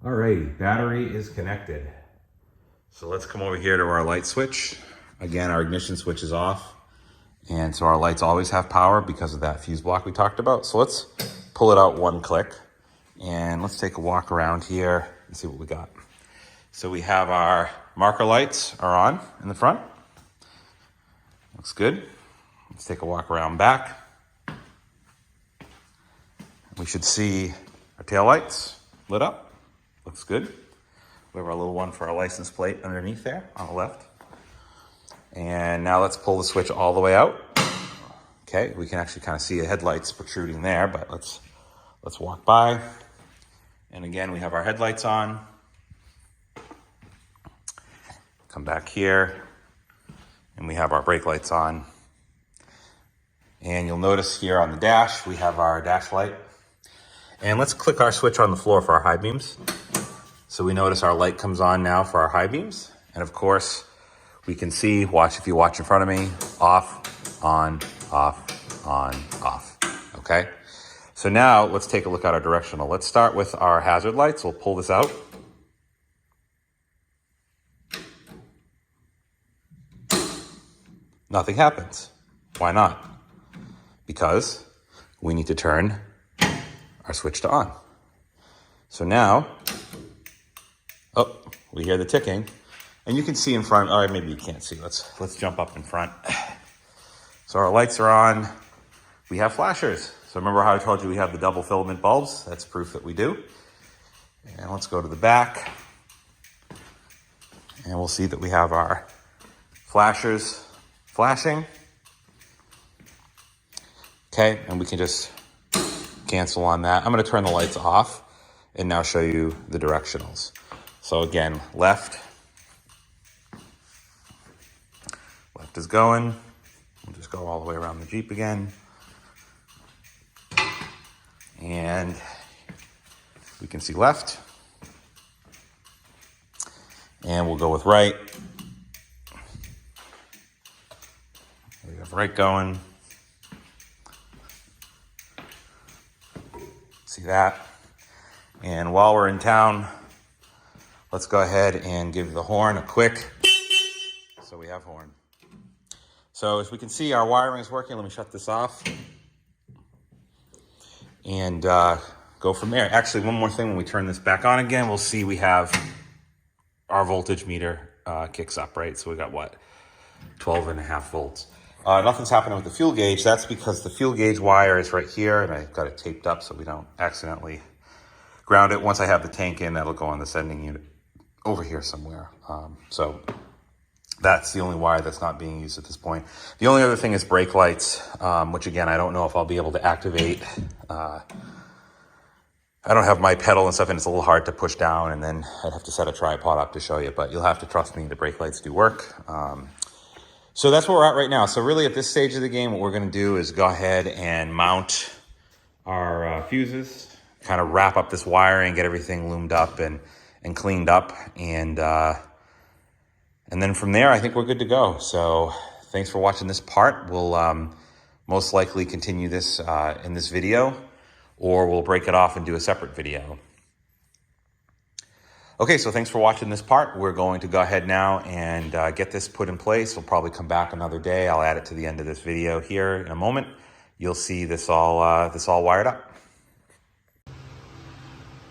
Alrighty, battery is connected. So let's come over here to our light switch. Again, our ignition switch is off. And so our lights always have power because of that fuse block we talked about. So let's pull it out one click and let's take a walk around here and see what we got. So we have our marker lights are on in the front. Looks good. Let's take a walk around back. We should see our tail lights lit up. Looks good. We have our little one for our license plate underneath there on the left. And now let's pull the switch all the way out. Okay, we can actually kind of see the headlights protruding there, but let's walk by. And again, we have our headlights on. Come back here, and we have our brake lights on. And you'll notice here on the dash, we have our dash light. And let's click our switch on the floor for our high beams. So we notice our light comes on now for our high beams. And of course, we can see, if you watch in front of me, off, on, off, on, off, okay? So now let's take a look at our directional. Let's start with our hazard lights. We'll pull this out. Nothing happens. Why not? Because we need to turn our switch to on. So now, we hear the ticking, and you can see in front. All right, maybe you can't see. Let's jump up in front. So our lights are on. We have flashers. So remember how I told you we have the double filament bulbs? That's proof that we do. And let's go to the back, and we'll see that we have our flashers flashing. Okay, and we can just cancel on that. I'm gonna turn the lights off and now show you the directionals. So again, left is going. We'll just go all the way around the Jeep again. And we can see left. And we'll go with right. We have right going. See that? And while we're in town, let's go ahead and give the horn a quick. So we have horn. So as we can see, our wiring is working. Let me shut this off. And go from there. Actually, one more thing, when we turn this back on again, we'll see we have our voltage meter kicks up, right? So we got what? 12.5 volts. Nothing's happening with the fuel gauge. That's because the fuel gauge wire is right here, and I've got it taped up so we don't accidentally ground it. Once I have the tank in, that'll go on the sending unit over here somewhere. So that's the only wire that's not being used at this point. The only other thing is brake lights, which again, I don't know if I'll be able to activate. I don't have my pedal and stuff, and it's a little hard to push down, and then I'd have to set a tripod up to show you, but you'll have to trust me, the brake lights do work. So that's where we're at right now. So really at this stage of the game, what we're gonna do is go ahead and mount our fuses, kind of wrap up this wiring, get everything loomed up and cleaned up. And then from there, I think we're good to go. So thanks for watching this part. We'll most likely continue this in this video, or we'll break it off and do a separate video. Okay, so thanks for watching this part. We're going to go ahead now and get this put in place. We'll probably come back another day. I'll add it to the end of this video here in a moment. You'll see this all wired up.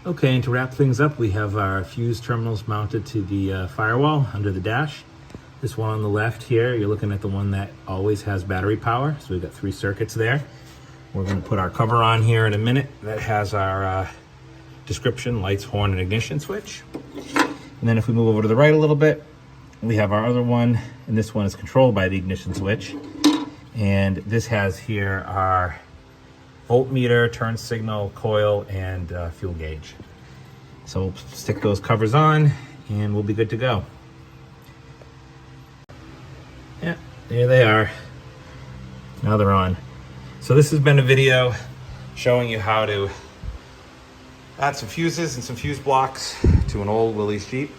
Okay, and to wrap things up, we have our fuse terminals mounted to the firewall under the dash. This one on the left here, you're looking at the one that always has battery power. So we've got 3 circuits there. We're gonna put our cover on here in a minute. That has our description, lights, horn, and ignition switch. And then if we move over to the right a little bit, we have our other one, and this one is controlled by the ignition switch. And this has here our voltmeter, turn signal, coil, and fuel gauge. So we'll stick those covers on and we'll be good to go. Yeah, there they are. Now they're on. So this has been a video showing you how to add some fuses and some fuse blocks to an old Willys Jeep.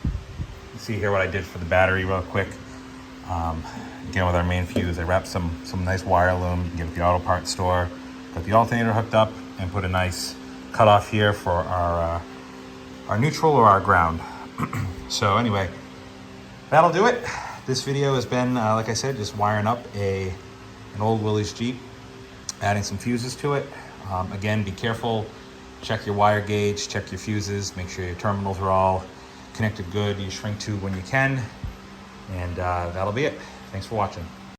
You see here what I did for the battery real quick. Again, with our main fuse, I wrapped some nice wire loom. You can get at the auto parts store. Got the alternator hooked up and put a nice cutoff here for our neutral or our ground. So anyway, that'll do it. This video has been, like I said, just wiring up an old Willys Jeep, adding some fuses to it. Again, be careful. Check your wire gauge, check your fuses, make sure your terminals are all connected good. Use shrink tube when you can. And that'll be it. Thanks for watching.